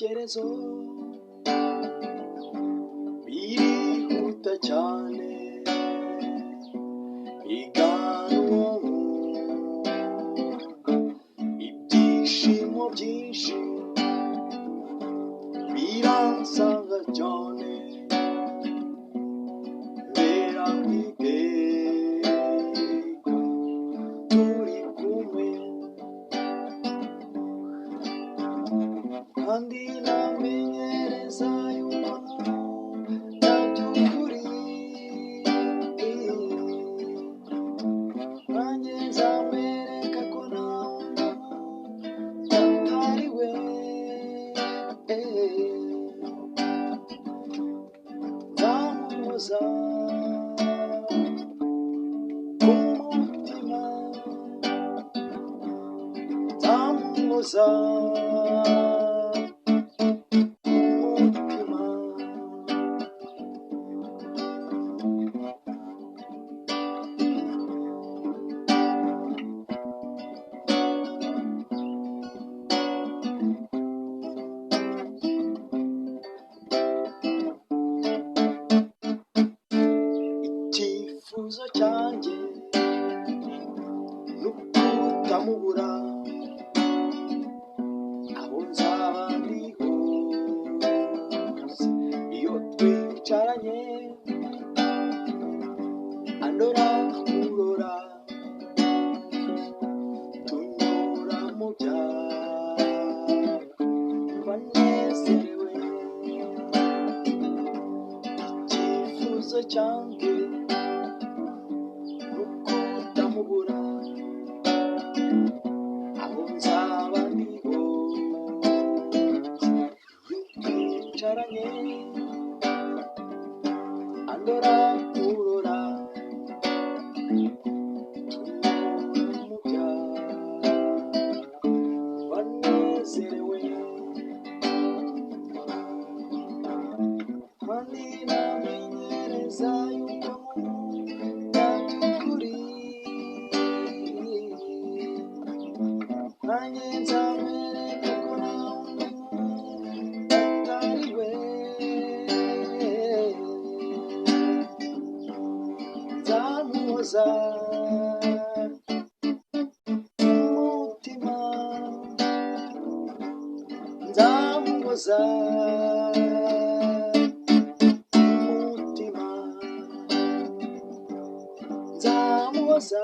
ibitekerezo birihuta cyane bigana ibyishimo byinshi biransanga cyane mbera nk'iteka turi kumwe kandi namenyereza yuko by'ukuri nanjye nzamwereka ko nawe atari we nzamuhoza ku mutima nzamuhoza icyifuzo cyanjye nukutamubura aho nzaba ndi hose iyo twicaranye andora kurora tunyura mu byaro banezerewe icyifuzo cyanjye nukutamubura aho nzaba ndi hose iyo twicaranye andora kurora tunyura mu byaro banezerewe kandi namenyereza yuko by'ukuri nanjye nzamwereka ko nawe atari we nzamuhoza umutima nzamuhoza umutima nzamuhoza